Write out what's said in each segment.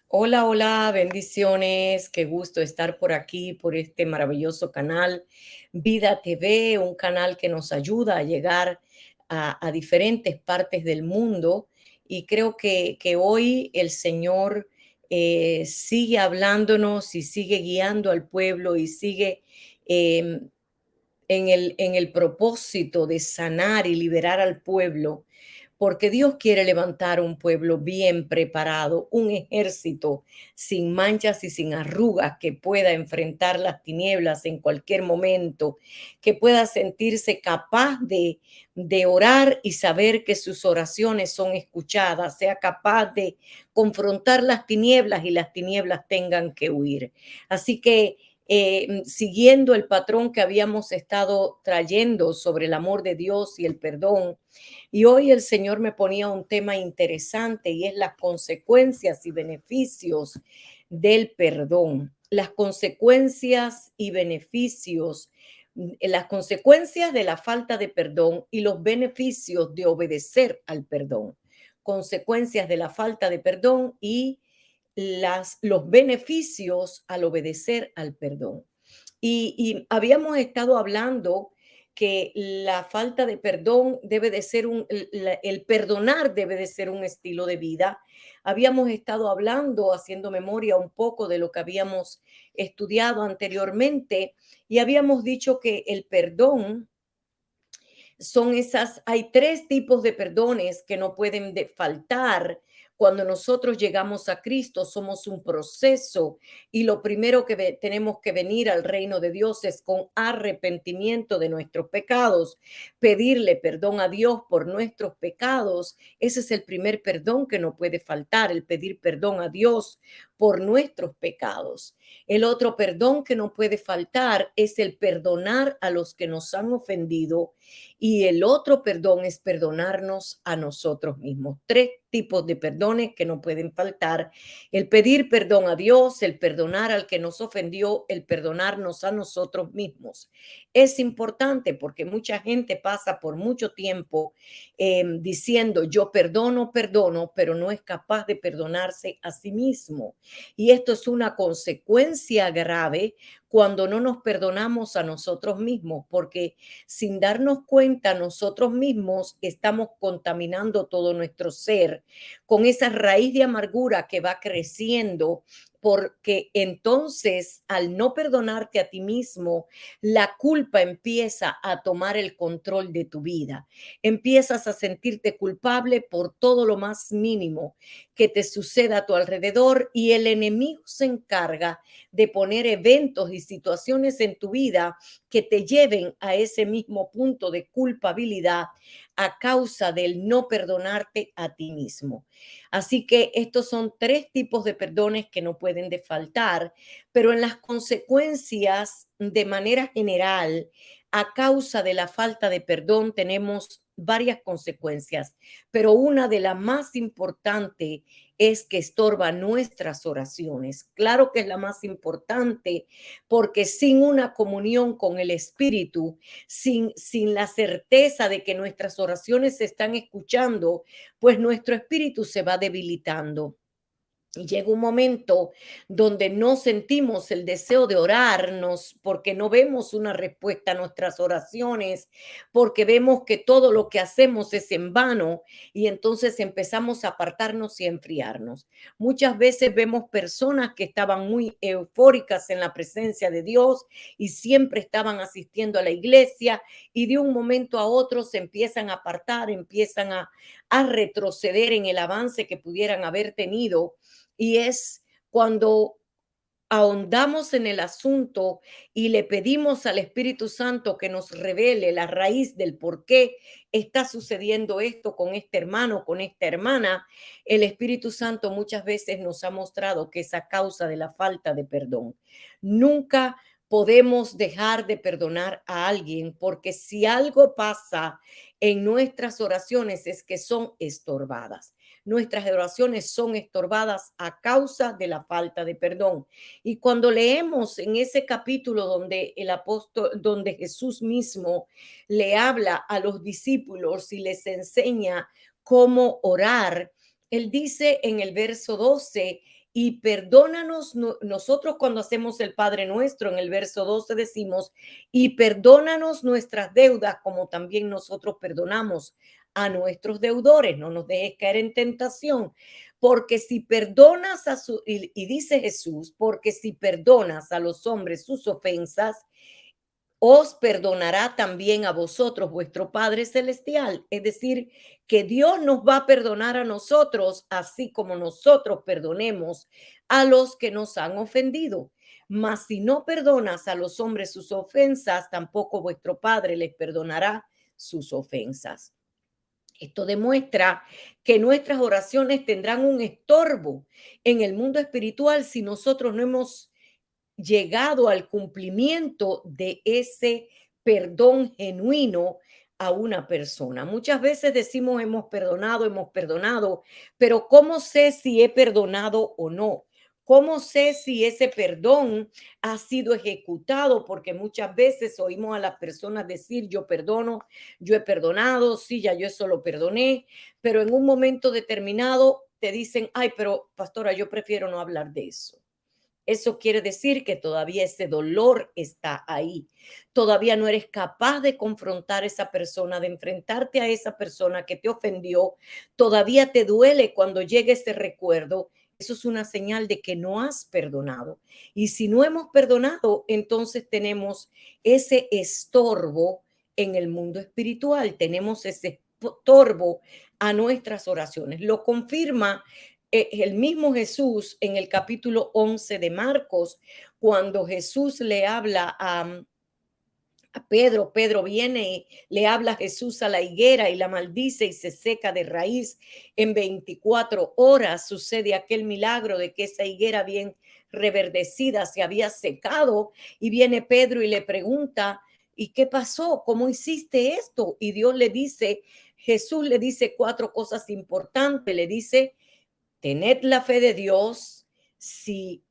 Hola, hola, bendiciones. Qué gusto estar por aquí, por este maravilloso canal Vida TV, un canal que nos ayuda a llegar a diferentes partes del mundo. Y creo que hoy el Señor sigue hablándonos y sigue guiando al pueblo y sigue em, en el propósito de sanar y liberar al pueblo, porque Dios quiere levantar un pueblo bien preparado, un ejército sin manchas y sin arrugas que pueda enfrentar las tinieblas en cualquier momento, que pueda sentirse capaz de orar y saber que sus oraciones son escuchadas, sea capaz de confrontar las tinieblas y las tinieblas tengan que huir. Así que siguiendo el patrón que habíamos estado trayendo sobre el amor de Dios y el perdón. Y hoy el Señor me ponía un tema interesante y es las consecuencias y beneficios del perdón. Las consecuencias y beneficios, las consecuencias de la falta de perdón y los beneficios de obedecer al perdón. Consecuencias de la falta de perdón y los beneficios al obedecer al perdón. Y habíamos estado hablando que la falta de perdón debe de ser el perdonar debe de ser un estilo de vida. Habíamos estado hablando, haciendo memoria un poco de lo que habíamos estudiado anteriormente y habíamos dicho que el perdón hay tres tipos de perdones que no pueden faltar cuando nosotros llegamos a Cristo. Somos un proceso y lo primero que tenemos que venir al reino de Dios es con arrepentimiento de nuestros pecados, pedirle perdón a Dios por nuestros pecados. Ese es el primer perdón que no puede faltar, el pedir perdón a Dios por nuestros pecados. El otro perdón que no puede faltar es el perdonar a los que nos han ofendido, y el otro perdón es perdonarnos a nosotros mismos. Tres tipos de perdones que no pueden faltar: el pedir perdón a Dios, el perdonar al que nos ofendió, el perdonarnos a nosotros mismos. Es importante porque mucha gente pasa por mucho tiempo diciendo yo perdono, perdono, pero no es capaz de perdonarse a sí mismo. Y esto es una consecuencia grave cuando no nos perdonamos a nosotros mismos, porque sin darnos cuenta nosotros mismos estamos contaminando todo nuestro ser con esa raíz de amargura que va creciendo, porque entonces al no perdonarte a ti mismo, la culpa empieza a tomar el control de tu vida. Empiezas a sentirte culpable por todo lo más mínimo que te suceda a tu alrededor y el enemigo se encarga de poner eventos y situaciones en tu vida que te lleven a ese mismo punto de culpabilidad a causa del no perdonarte a ti mismo. Así que estos son tres tipos de perdones que no pueden faltar, pero en las consecuencias, de manera general, a causa de la falta de perdón tenemos varias consecuencias, pero una de las más importantes es que estorba nuestras oraciones. Claro que es la más importante, porque sin una comunión con el Espíritu, sin la certeza de que nuestras oraciones se están escuchando, pues nuestro espíritu se va debilitando. Y llega un momento donde no sentimos el deseo de orarnos porque no vemos una respuesta a nuestras oraciones, porque vemos que todo lo que hacemos es en vano y entonces empezamos a apartarnos y a enfriarnos. Muchas veces vemos personas que estaban muy eufóricas en la presencia de Dios y siempre estaban asistiendo a la iglesia y de un momento a otro se empiezan a apartar, empiezan a retroceder en el avance que pudieran haber tenido, y es cuando ahondamos en el asunto y le pedimos al Espíritu Santo que nos revele la raíz del por qué está sucediendo esto con este hermano, con esta hermana. El Espíritu Santo muchas veces nos ha mostrado que es a causa de la falta de perdón. Nunca podemos dejar de perdonar a alguien, porque si algo pasa en nuestras oraciones es que son estorbadas. Nuestras oraciones son estorbadas a causa de la falta de perdón. Y cuando leemos en ese capítulo donde el apóstol, donde Jesús mismo le habla a los discípulos y les enseña cómo orar, él dice en el verso 12: y perdónanos, nosotros cuando hacemos el Padre Nuestro, en el verso 12 decimos, y perdónanos nuestras deudas como también nosotros perdonamos a nuestros deudores, no nos dejes caer en tentación, porque si perdonas y dice Jesús, porque si perdonas a los hombres sus ofensas, os perdonará también a vosotros vuestro Padre Celestial. Es decir, que Dios nos va a perdonar a nosotros, así como nosotros perdonemos a los que nos han ofendido. Mas si no perdonas a los hombres sus ofensas, tampoco vuestro Padre les perdonará sus ofensas. Esto demuestra que nuestras oraciones tendrán un estorbo en el mundo espiritual si nosotros no hemos llegado al cumplimiento de ese perdón genuino a una persona. Muchas veces decimos hemos perdonado, pero ¿cómo sé si he perdonado o no? ¿Cómo sé si ese perdón ha sido ejecutado? Porque muchas veces oímos a las personas decir, yo perdono, yo he perdonado, sí, ya yo eso lo perdoné, pero en un momento determinado te dicen, ay, pero pastora, yo prefiero no hablar de eso. Eso quiere decir que todavía ese dolor está ahí. Todavía no eres capaz de confrontar a esa persona, de enfrentarte a esa persona que te ofendió. Todavía te duele cuando llega ese recuerdo. Eso es una señal de que no has perdonado. Y si no hemos perdonado, entonces tenemos ese estorbo en el mundo espiritual. Tenemos ese estorbo a nuestras oraciones. Lo confirma el mismo Jesús en el capítulo 11 de Marcos, cuando Jesús le habla a Pedro, Pedro viene y le habla a Jesús a la higuera y la maldice y se seca de raíz. En 24 horas sucede aquel milagro de que esa higuera bien reverdecida se había secado y viene Pedro y le pregunta, ¿y qué pasó? ¿Cómo hiciste esto? Y Dios le dice, Jesús le dice cuatro cosas importantes, le dice, tened la fe de Dios. Si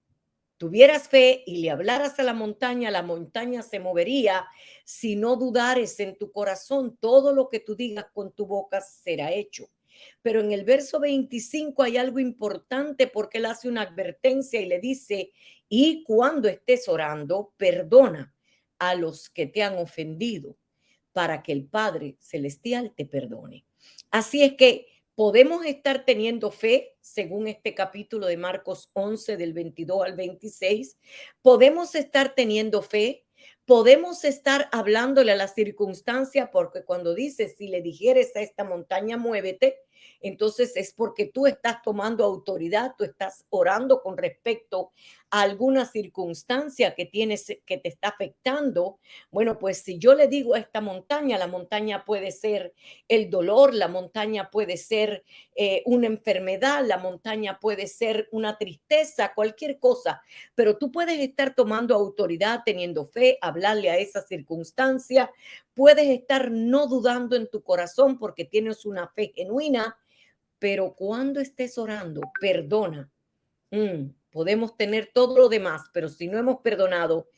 tuvieras fe y le hablaras a la montaña se movería. Si no dudares en tu corazón, todo lo que tú digas con tu boca será hecho. Pero en el verso 25 hay algo importante porque él hace una advertencia y le dice, y cuando estés orando, perdona a los que te han ofendido para que el Padre Celestial te perdone. Así es que podemos estar teniendo fe, según este capítulo de Marcos 11, del 22 al 26. Podemos estar teniendo fe, podemos estar hablándole a la circunstancia, porque cuando dices, si le dijeres a esta montaña, muévete, entonces es porque tú estás tomando autoridad, tú estás orando con respecto a alguna circunstancia que tienes, que te está afectando. Bueno, pues si yo le digo a esta montaña, la montaña puede ser el dolor, la montaña puede ser una enfermedad, la montaña puede ser una tristeza, cualquier cosa, pero tú puedes estar tomando autoridad, teniendo fe, hablarle a esa circunstancia, puedes estar no dudando en tu corazón porque tienes una fe genuina, pero cuando estés orando, perdona. Podemos tener todo lo demás, pero si no hemos perdonado,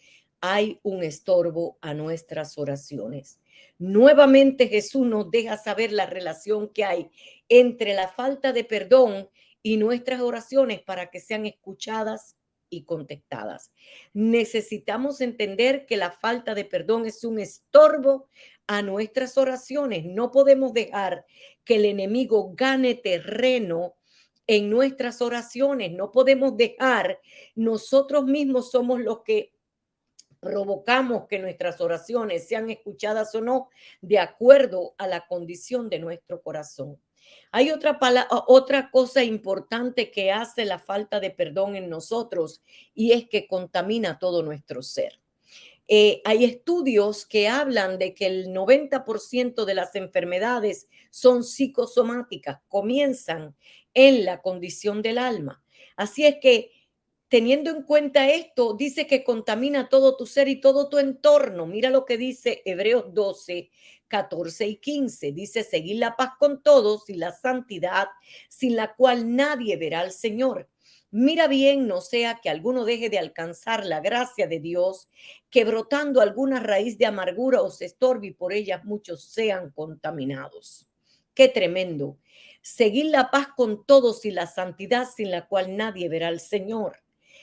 hay un estorbo a nuestras oraciones. Nuevamente Jesús nos deja saber la relación que hay entre la falta de perdón y nuestras oraciones para que sean escuchadas y contestadas. Necesitamos entender que la falta de perdón es un estorbo a nuestras oraciones. No podemos dejar que el enemigo gane terreno en nuestras oraciones. No podemos dejar, nosotros mismos somos los que provocamos que nuestras oraciones sean escuchadas o no de acuerdo a la condición de nuestro corazón. Hay otra cosa importante que hace la falta de perdón en nosotros y es que contamina todo nuestro ser. Hay estudios que hablan de que el 90% de las enfermedades son psicosomáticas, comienzan en la condición del alma. Así es que teniendo en cuenta esto, dice que contamina todo tu ser y todo tu entorno. Mira lo que dice Hebreos 12, 14 y 15. Dice, seguir la paz con todos y la santidad, sin la cual nadie verá al Señor. Mira bien, no sea que alguno deje de alcanzar la gracia de Dios, que brotando alguna raíz de amargura os estorbe y por ellas muchos sean contaminados. Qué tremendo. seguir la paz con todos y la santidad sin la cual nadie verá al Señor.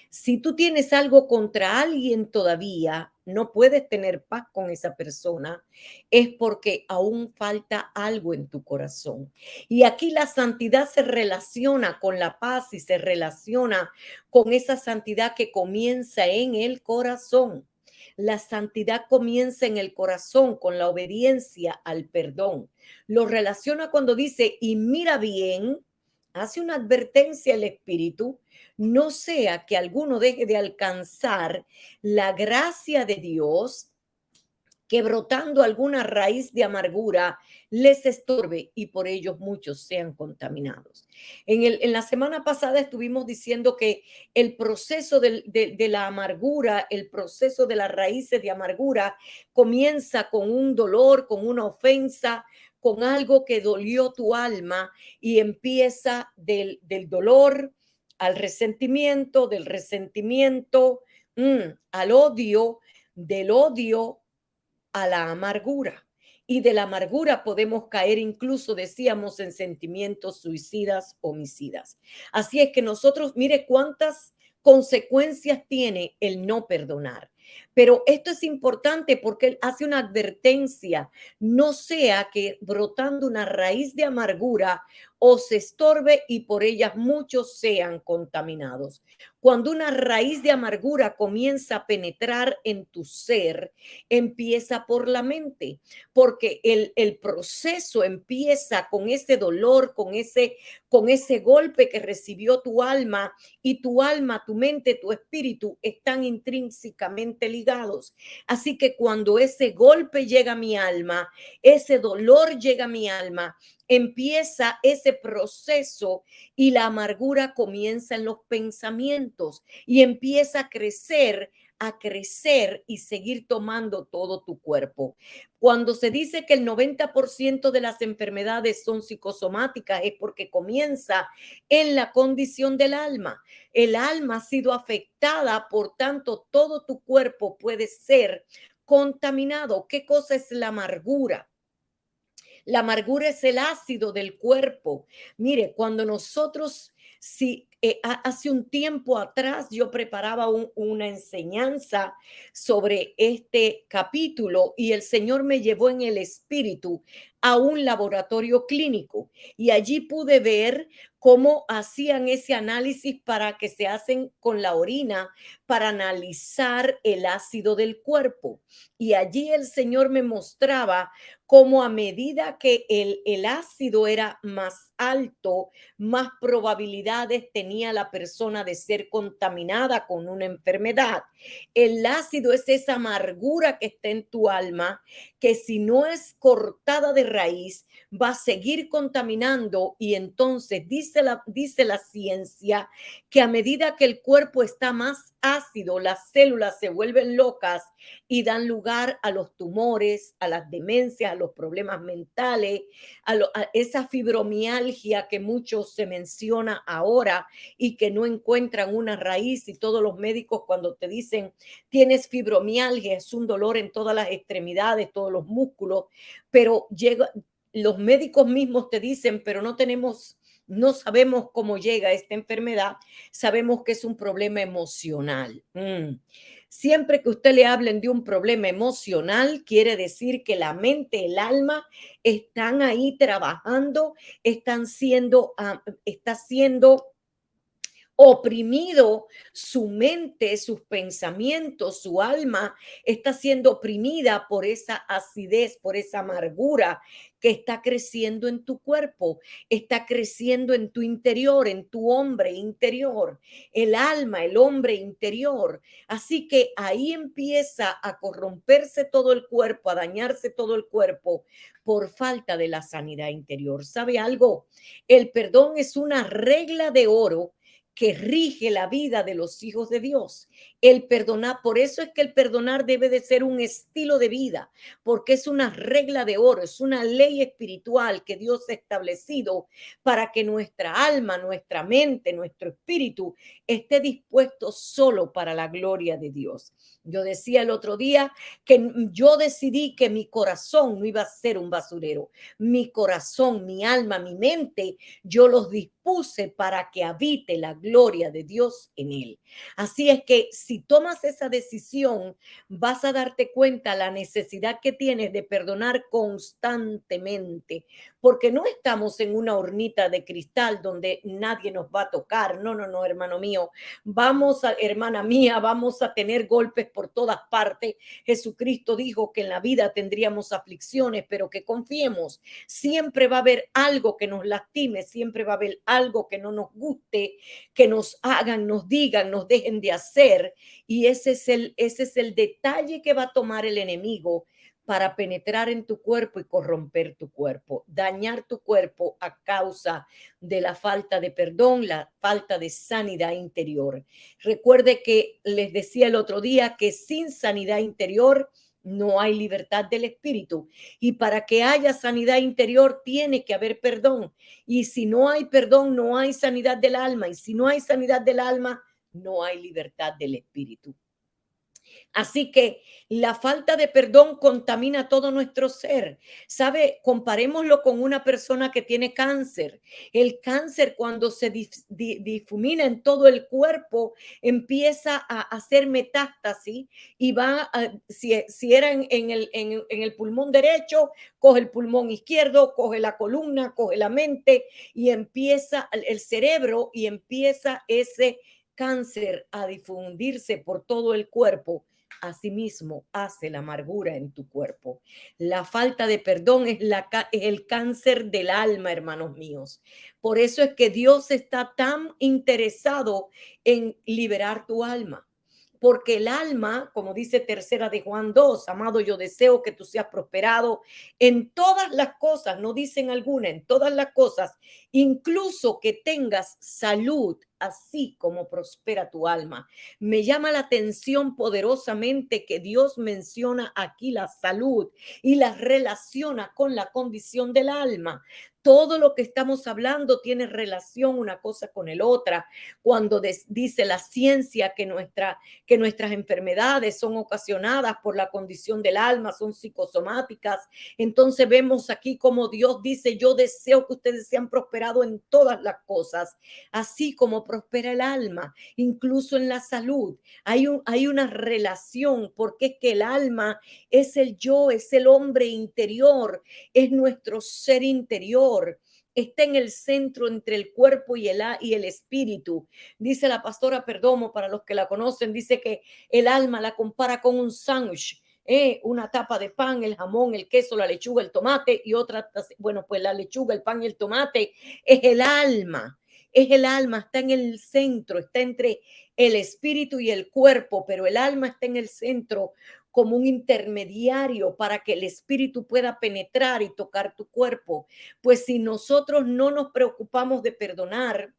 Si tú tienes algo contra alguien todavía, no puedes tener paz con esa persona, es porque aún falta algo en tu corazón. Y aquí la santidad se relaciona con la paz y se relaciona con esa santidad que comienza en el corazón. La santidad comienza en el corazón con la obediencia al perdón. Lo relaciona cuando dice, y mira bien, hace una advertencia el Espíritu, no sea que alguno deje de alcanzar la gracia de Dios, que brotando alguna raíz de amargura les estorbe y por ellos muchos sean contaminados. En la semana pasada estuvimos diciendo que el proceso de la amargura, el proceso de las raíces de amargura comienza con un dolor, con una ofensa, con algo que dolió tu alma y empieza del dolor al resentimiento, del resentimiento al odio, del odio a la amargura. Y de la amargura podemos caer incluso, decíamos, en sentimientos suicidas, homicidas. Así es que nosotros, mire cuántas consecuencias tiene el no perdonar. Pero esto es importante porque él hace una advertencia, no sea que brotando una raíz de amargura os estorbe y por ellas muchos sean contaminados. Cuando una raíz de amargura comienza a penetrar en tu ser, empieza por la mente, porque el proceso empieza con ese dolor, con ese golpe que recibió tu alma, y tu alma, tu mente, tu espíritu están intrínsecamente ligados. Así que cuando ese golpe llega a mi alma, ese dolor llega a mi alma, empieza ese proceso y la amargura comienza en los pensamientos y empieza a crecer y seguir tomando todo tu cuerpo. Cuando se dice que el 90% de las enfermedades son psicosomáticas es porque comienza en la condición del alma. El alma ha sido afectada, por tanto, todo tu cuerpo puede ser contaminado. ¿Qué cosa es la amargura? La amargura es el ácido del cuerpo. Mire, cuando nosotros, si hace un tiempo atrás yo preparaba una enseñanza sobre este capítulo y el Señor me llevó en el espíritu a un laboratorio clínico y allí pude ver cómo hacían ese análisis para que se hacen con la orina para analizar el ácido del cuerpo. Y allí el Señor me mostraba cómo a medida que el ácido era más alto, más probabilidades tenía la persona de ser contaminada con una enfermedad. El ácido es esa amargura que está en tu alma, que si no es cortada de raíz, va a seguir contaminando y entonces dice la ciencia que a medida que el cuerpo está más ácido, las células se vuelven locas y dan lugar a los tumores, a las demencias, a los problemas mentales, a esa fibromialgia que muchos se menciona ahora y que no encuentran una raíz, y todos los médicos cuando te dicen tienes fibromialgia es un dolor en todas las extremidades, todos los músculos, pero los médicos mismos te dicen, pero no sabemos cómo llega esta enfermedad, sabemos que es un problema emocional. Siempre que usted le hablen de un problema emocional, quiere decir que la mente, el alma están ahí trabajando, está siendo oprimido su mente, sus pensamientos, su alma está siendo oprimida por esa acidez, por esa amargura que está creciendo en tu cuerpo, está creciendo en tu interior, en tu hombre interior, el alma, el hombre interior. Así que ahí empieza a corromperse todo el cuerpo, a dañarse todo el cuerpo por falta de la sanidad interior. ¿Sabe algo? El perdón es una regla de oro que rige la vida de los hijos de Dios. El perdonar, por eso es que el perdonar debe de ser un estilo de vida, porque es una regla de oro, es una ley espiritual que Dios ha establecido para que nuestra alma, nuestra mente, nuestro espíritu esté dispuesto solo para la gloria de Dios. Yo decía el otro día que yo decidí que mi corazón no iba a ser un basurero. Mi corazón, mi alma, mi mente, yo los dispuse para que habite la gloria de Dios en él. Así es que si tomas esa decisión, vas a darte cuenta la necesidad que tienes de perdonar constantemente, porque no estamos en una hornita de cristal donde nadie nos va a tocar. No, no, no, hermano mío. Hermana mía, vamos a tener golpes por todas partes. Jesucristo dijo que en la vida tendríamos aflicciones, pero que confiemos. Siempre va a haber algo que nos lastime, siempre va a haber algo que no nos guste, que nos hagan, nos digan, nos dejen de hacer. Y ese es el detalle que va a tomar el enemigo para penetrar en tu cuerpo y corromper tu cuerpo, dañar tu cuerpo a causa de la falta de perdón, la falta de sanidad interior. Recuerde que les decía el otro día que sin sanidad interior no hay libertad del espíritu. Y para que haya sanidad interior tiene que haber perdón. Y si no hay perdón, no hay sanidad del alma. Y si no hay sanidad del alma, no hay libertad del espíritu. Así que la falta de perdón contamina todo nuestro ser. ¿Sabe? Comparémoslo con una persona que tiene cáncer. El cáncer, cuando se difumina en todo el cuerpo, empieza a hacer metástasis y va a, si era en el pulmón derecho, coge el pulmón izquierdo, coge la columna, coge la mente y empieza el cerebro y empieza ese cáncer a difundirse por todo el cuerpo. Asimismo, hace la amargura en tu cuerpo. La falta de perdón es el cáncer del alma, hermanos míos. Por eso es que Dios está tan interesado en liberar tu alma. Porque el alma, como dice tercera de Juan 2, amado, yo deseo que tú seas prosperado en todas las cosas, no dicen alguna, en todas las cosas, incluso que tengas salud, así como prospera tu alma. Me llama la atención poderosamente que Dios menciona aquí la salud y la relaciona con la condición del alma. Todo lo que estamos hablando tiene relación una cosa con el otra. Cuando dice la ciencia que nuestras enfermedades son ocasionadas por la condición del alma, son psicosomáticas, entonces vemos aquí como Dios dice, yo deseo que ustedes sean prosperados en todas las cosas, así como prospera el alma, incluso en la salud. Hay una relación, porque es que el alma es el yo, es el hombre interior, es nuestro ser interior. Está en el centro entre el cuerpo y el espíritu. Dice la pastora Perdomo, para los que la conocen, dice que el alma la compara con un sándwich. Una tapa de pan, el jamón, el queso, la lechuga, el tomate y otra, bueno, pues la lechuga, el pan y el tomate es el alma. Es el alma, está en el centro, está entre el espíritu y el cuerpo, pero el alma está en el centro como un intermediario para que el espíritu pueda penetrar y tocar tu cuerpo. Pues si nosotros no nos preocupamos de perdonar,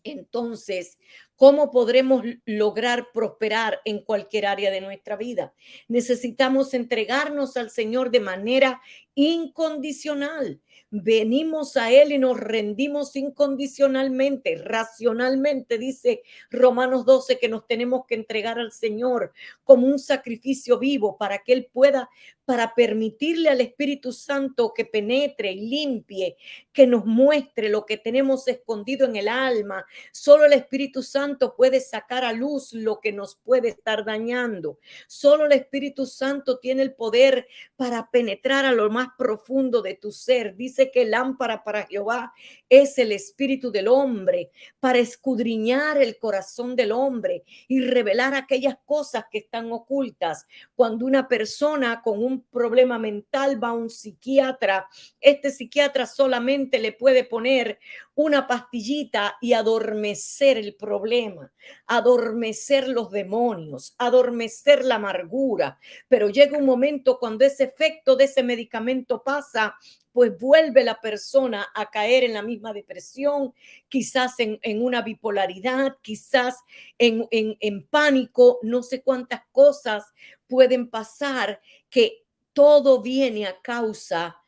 entonces, ¿cómo podremos lograr prosperar en cualquier área de nuestra vida? Necesitamos entregarnos al Señor de manera incondicional. Venimos a Él y nos rendimos incondicionalmente, racionalmente, dice Romanos 12, que nos tenemos que entregar al Señor como un sacrificio vivo para que Él pueda, para permitirle al Espíritu Santo que penetre y limpie, que nos muestre lo que tenemos escondido en el alma. Solo el Espíritu Santo puede sacar a luz lo que nos puede estar dañando. Solo el Espíritu Santo tiene el poder para penetrar a lo más profundo de tu ser. Dice que lámpara para Jehová es el espíritu del hombre, para escudriñar el corazón del hombre y revelar aquellas cosas que están ocultas. Cuando una persona con un problema mental va a un psiquiatra, este psiquiatra solamente le puede poner una pastillita y adormecer el problema, adormecer los demonios, adormecer la amargura. Pero llega un momento cuando ese efecto de ese medicamento pasa, pues vuelve la persona a caer en la misma depresión, quizás en una bipolaridad, quizás en pánico, no sé cuántas cosas pueden pasar, que todo viene a causa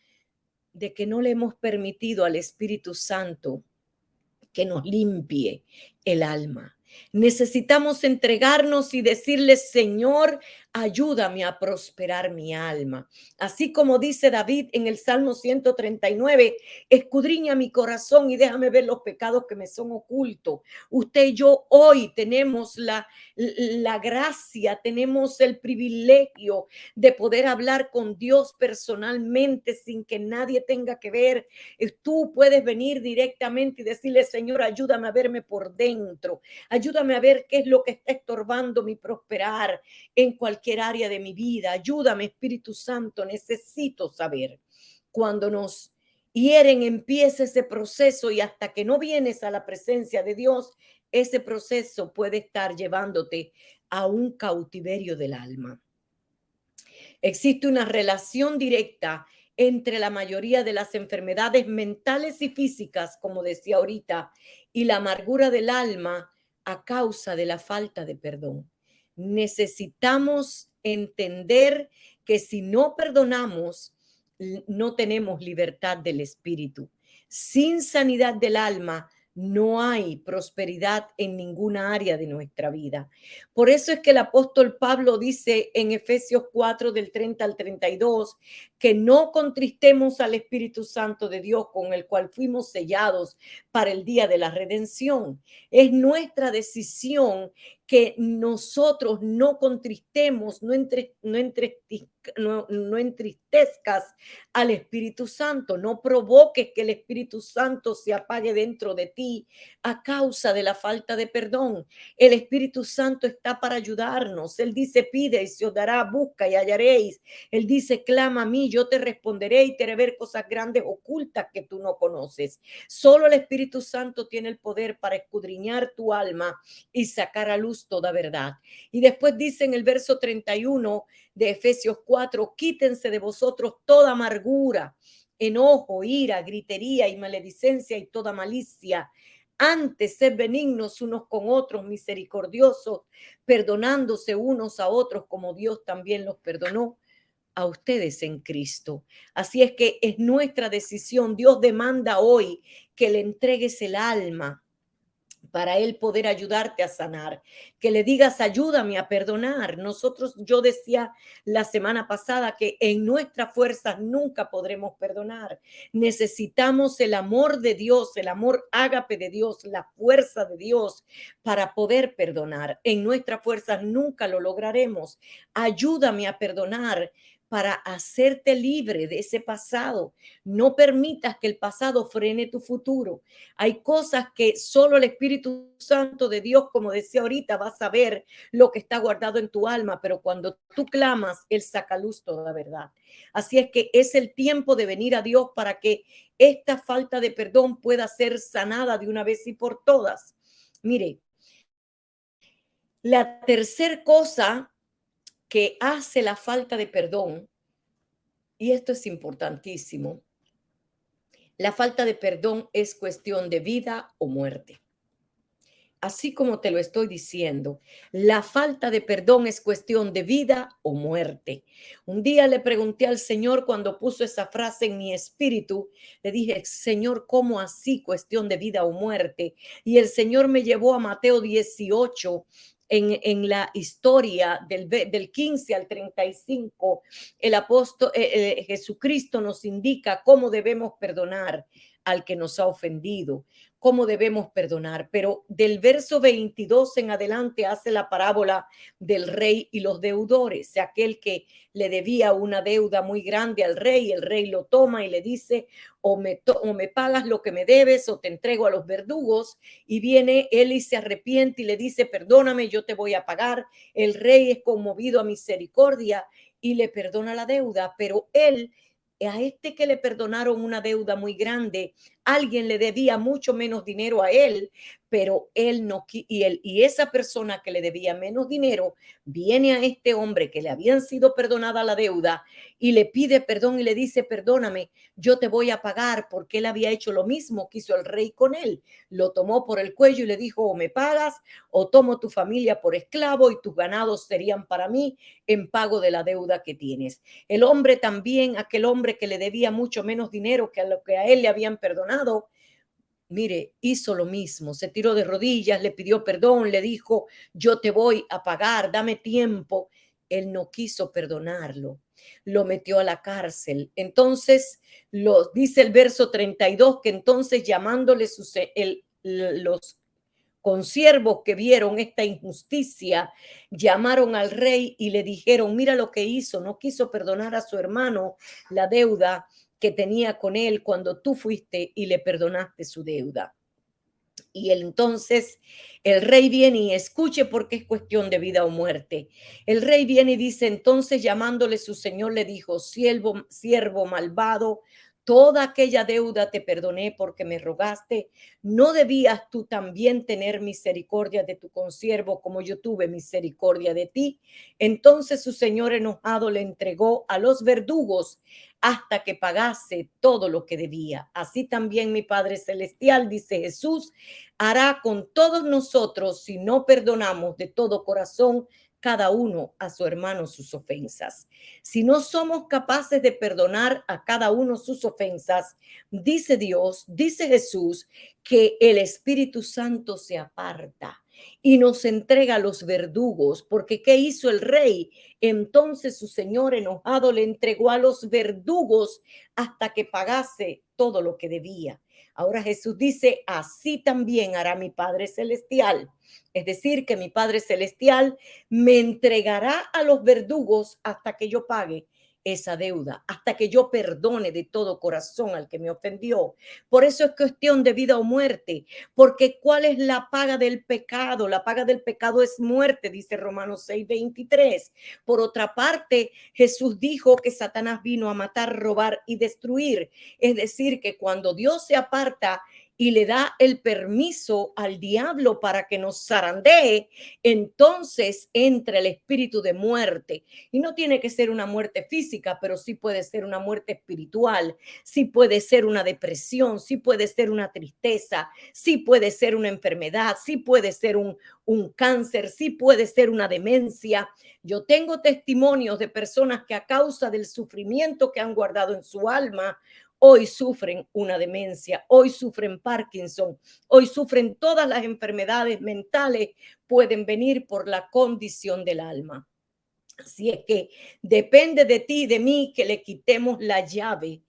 de que no le hemos permitido al Espíritu Santo que nos limpie el alma. Necesitamos entregarnos y decirle, Señor, ayúdame a prosperar mi alma. Así como dice David en el Salmo 139, escudriña mi corazón y déjame ver los pecados que me son ocultos. Usted y yo hoy tenemos la gracia, tenemos el privilegio de poder hablar con Dios personalmente sin que nadie tenga que ver. Tú puedes venir directamente y decirle, Señor, ayúdame a verme por dentro, ayúdame a ver qué es lo que está estorbando mi prosperar en cualquier área de mi vida. Ayúdame, Espíritu Santo, necesito saber. Cuando nos hieren, empieza ese proceso y hasta que no vienes a la presencia de Dios, ese proceso puede estar llevándote a un cautiverio del alma. Existe una relación directa entre la mayoría de las enfermedades mentales y físicas, como decía ahorita, y la amargura del alma a causa de la falta de perdón. Necesitamos entender que si no perdonamos, no tenemos libertad del espíritu. Sin sanidad del alma, no hay prosperidad en ninguna área de nuestra vida. Por eso es que el apóstol Pablo dice en Efesios 4 del 30 al 32 que no contristemos al Espíritu Santo de Dios con el cual fuimos sellados para el día de la redención. Es nuestra decisión que nosotros no contristemos, no entristezcas al Espíritu Santo, no provoques que el Espíritu Santo se apague dentro de ti a causa de la falta de perdón. El Espíritu Santo está para ayudarnos. Él dice, pide y se os dará, busca y hallaréis. Él dice, clama a mí, yo te responderé y te haré ver cosas grandes ocultas que tú no conoces. Solo el Espíritu Santo tiene el poder para escudriñar tu alma y sacar a luz toda verdad. Y después dice en el verso 31 de Efesios 4, quítense de vosotros toda amargura, enojo, ira, gritería y maledicencia y toda malicia. Antes, sed benignos unos con otros, misericordiosos, perdonándose unos a otros como Dios también los perdonó a ustedes en Cristo. Así es que es nuestra decisión. Dios demanda hoy que le entregues el alma para él poder ayudarte a sanar, que le digas, ayúdame a perdonar. Yo decía la semana pasada que en nuestras fuerzas nunca podremos perdonar. Necesitamos el amor de Dios, el amor ágape de Dios, la fuerza de Dios para poder perdonar. En nuestras fuerzas nunca lo lograremos. Ayúdame a perdonar para hacerte libre de ese pasado. No permitas que el pasado frene tu futuro. Hay cosas que solo el Espíritu Santo de Dios, como decía ahorita, va a saber lo que está guardado en tu alma, pero cuando tú clamas, Él saca luz toda verdad. Así es que es el tiempo de venir a Dios para que esta falta de perdón pueda ser sanada de una vez y por todas. Mire, la tercera cosa que hace la falta de perdón, y esto es importantísimo, la falta de perdón es cuestión de vida o muerte. Así como te lo estoy diciendo, la falta de perdón es cuestión de vida o muerte. Un día le pregunté al Señor cuando puso esa frase en mi espíritu, le dije, Señor, ¿cómo así cuestión de vida o muerte? Y el Señor me llevó a Mateo 18, en la historia del 15 al 35, el apóstol Jesucristo nos indica cómo debemos perdonar al que nos ha ofendido, cómo debemos perdonar. Pero del verso 22 en adelante hace la parábola del rey y los deudores. Aquel que le debía una deuda muy grande al rey, el rey lo toma y le dice, o me pagas lo que me debes o te entrego a los verdugos. Y viene él y se arrepiente y le dice, perdóname, yo te voy a pagar. El rey es conmovido a misericordia y le perdona la deuda, pero él, a este que le perdonaron una deuda muy grande, alguien le debía mucho menos dinero a él, pero él no, y esa persona que le debía menos dinero viene a este hombre que le habían sido perdonada la deuda y le pide perdón y le dice, perdóname, yo te voy a pagar, porque él había hecho lo mismo que hizo el rey con él. Lo tomó por el cuello y le dijo, o me pagas o tomo tu familia por esclavo y tus ganados serían para mí en pago de la deuda que tienes. El hombre también, aquel hombre que le debía mucho menos dinero que a lo que a él le habían perdonado, mire, hizo lo mismo, se tiró de rodillas, le pidió perdón, le dijo, yo te voy a pagar, dame tiempo. Él no quiso perdonarlo, lo metió a la cárcel. Entonces, dice el verso 32, que entonces llamándole los consiervos que vieron esta injusticia, llamaron al rey y le dijeron, mira lo que hizo, no quiso perdonar a su hermano la deuda que tenía con él cuando tú fuiste y le perdonaste su deuda. Y entonces el rey viene y escuche, porque es cuestión de vida o muerte. El rey viene y dice, entonces llamándole su señor le dijo, siervo malvado, toda aquella deuda te perdoné porque me rogaste. ¿No debías tú también tener misericordia de tu consiervo como yo tuve misericordia de ti? Entonces su señor enojado le entregó a los verdugos hasta que pagase todo lo que debía. Así también mi Padre Celestial, dice Jesús, hará con todos nosotros si no perdonamos de todo corazón cada uno a su hermano sus ofensas. Si no somos capaces de perdonar a cada uno sus ofensas, dice Dios, dice Jesús, que el Espíritu Santo se aparta y nos entrega a los verdugos, porque ¿qué hizo el rey? Entonces su señor enojado le entregó a los verdugos hasta que pagase todo lo que debía. Ahora Jesús dice, así también hará mi Padre Celestial. Es decir, que mi Padre Celestial me entregará a los verdugos hasta que yo pague esa deuda, hasta que yo perdone de todo corazón al que me ofendió. Por eso es cuestión de vida o muerte, porque ¿cuál es la paga del pecado? La paga del pecado es muerte, dice Romanos 6:23. Por otra parte, Jesús dijo que Satanás vino a matar, robar y destruir. Es decir, que cuando Dios se aparta y le da el permiso al diablo para que nos zarandee, entonces entra el espíritu de muerte. Y no tiene que ser una muerte física, pero sí puede ser una muerte espiritual, sí puede ser una depresión, sí puede ser una tristeza, sí puede ser una enfermedad, sí puede ser un cáncer, sí puede ser una demencia. Yo tengo testimonios de personas que a causa del sufrimiento que han guardado en su alma, hoy sufren una demencia, hoy sufren Parkinson, hoy sufren todas las enfermedades mentales, pueden venir por la condición del alma. Así es que depende de ti y de mí que le quitemos la llave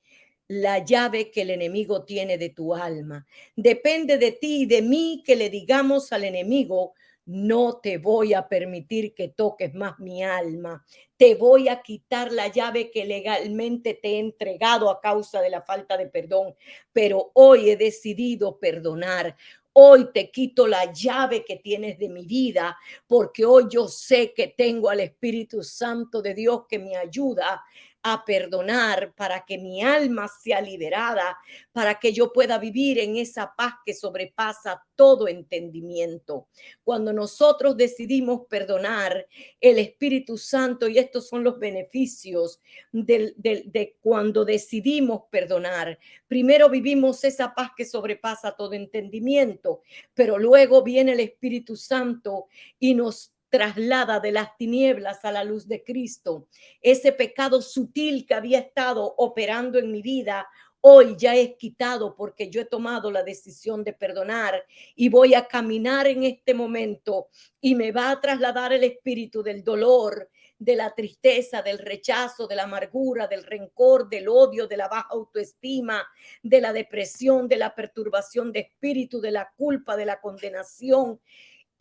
que el enemigo tiene de tu alma. Depende de ti y de mí que le digamos al enemigo, no te voy a permitir que toques más mi alma. Te voy a quitar la llave que legalmente te he entregado a causa de la falta de perdón. Pero hoy he decidido perdonar. Hoy te quito la llave que tienes de mi vida, porque hoy yo sé que tengo al Espíritu Santo de Dios que me ayuda a perdonar para que mi alma sea liberada, para que yo pueda vivir en esa paz que sobrepasa todo entendimiento. Cuando nosotros decidimos perdonar, el Espíritu Santo, y estos son los beneficios de cuando decidimos perdonar. Primero vivimos esa paz que sobrepasa todo entendimiento, pero luego viene el Espíritu Santo y nos traslada de las tinieblas a la luz de Cristo. Ese pecado sutil que había estado operando en mi vida, hoy ya es quitado porque yo he tomado la decisión de perdonar y voy a caminar en este momento y me va a trasladar el espíritu del dolor, de la tristeza, del rechazo, de la amargura, del rencor, del odio, de la baja autoestima, de la depresión, de la perturbación de espíritu, de la culpa, de la condenación,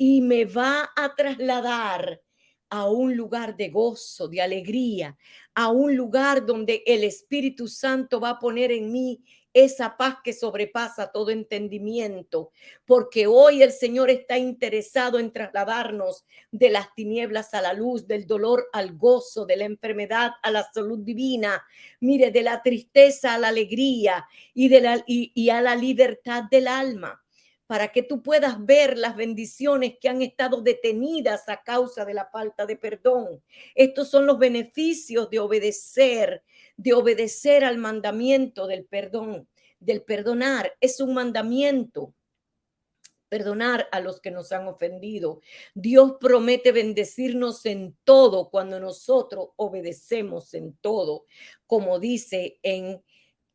y me va a trasladar a un lugar de gozo, de alegría, a un lugar donde el Espíritu Santo va a poner en mí esa paz que sobrepasa todo entendimiento, porque hoy el Señor está interesado en trasladarnos de las tinieblas a la luz, del dolor al gozo, de la enfermedad a la salud divina, mire, de la tristeza a la alegría y a la libertad del alma, para que tú puedas ver las bendiciones que han estado detenidas a causa de la falta de perdón. Estos son los beneficios de obedecer al mandamiento del perdón, del perdonar. Es un mandamiento. Perdonar a los que nos han ofendido. Dios promete bendecirnos en todo cuando nosotros obedecemos en todo, como dice en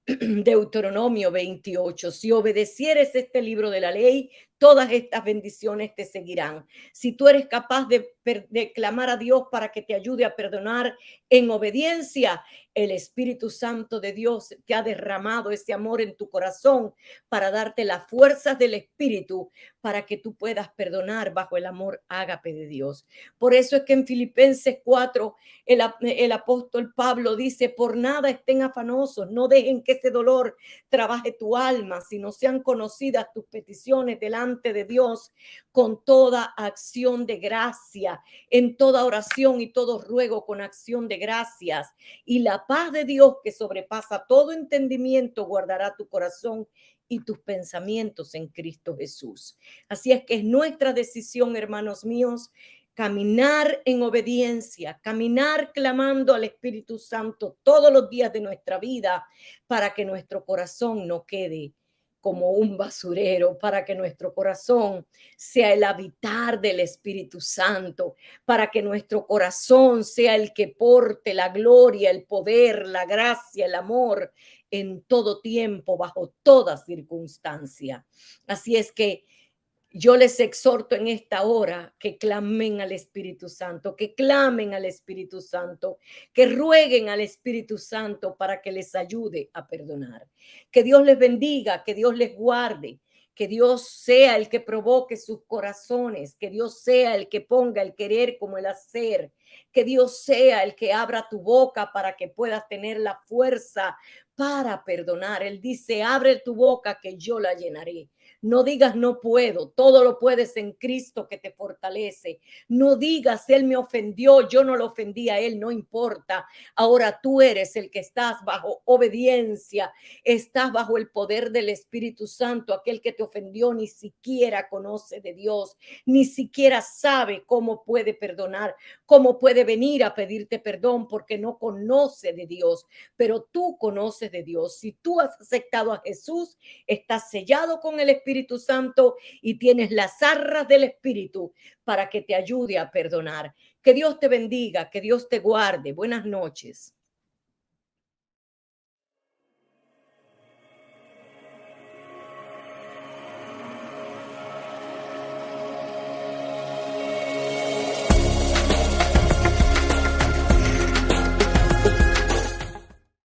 Deuteronomio 28. Si obedecieres este libro de la ley, todas estas bendiciones te seguirán. Si tú eres capaz de clamar a Dios para que te ayude a perdonar en obediencia, el Espíritu Santo de Dios te ha derramado ese amor en tu corazón para darte las fuerzas del Espíritu para que tú puedas perdonar bajo el amor ágape de Dios. Por eso es que en Filipenses 4 el apóstol Pablo dice: por nada estén afanosos, no dejen que ese dolor trabaje tu alma, sino sean conocidas tus peticiones delante de Dios con toda acción de gracia, en toda oración y todo ruego con acción de gracias. Y la paz de Dios, que sobrepasa todo entendimiento, guardará tu corazón y tus pensamientos en Cristo Jesús. Así es que es nuestra decisión, hermanos míos, caminar en obediencia, caminar clamando al Espíritu Santo todos los días de nuestra vida para que nuestro corazón no quede como un basurero, para que nuestro corazón sea el habitar del Espíritu Santo, para que nuestro corazón sea el que porte la gloria, el poder, la gracia, el amor en todo tiempo, bajo toda circunstancia. Así es que yo les exhorto en esta hora que clamen al Espíritu Santo, que clamen al Espíritu Santo, que rueguen al Espíritu Santo para que les ayude a perdonar. Que Dios les bendiga, que Dios les guarde, que Dios sea el que provoque sus corazones, que Dios sea el que ponga el querer como el hacer, que Dios sea el que abra tu boca para que puedas tener la fuerza para perdonar. Él dice: abre tu boca que yo la llenaré. No digas no puedo, todo lo puedes en Cristo que te fortalece. No digas él me ofendió, yo no lo ofendí a él, no importa. Ahora tú eres el que estás bajo obediencia, estás bajo el poder del Espíritu Santo. Aquel que te ofendió ni siquiera conoce de Dios, ni siquiera sabe cómo puede perdonar, cómo puede venir a pedirte perdón porque no conoce de Dios, pero tú conoces de Dios. Si tú has aceptado a Jesús, estás sellado con el Espíritu Santo y tienes las arras del Espíritu para que te ayude a perdonar. Que Dios te bendiga, que Dios te guarde. Buenas noches.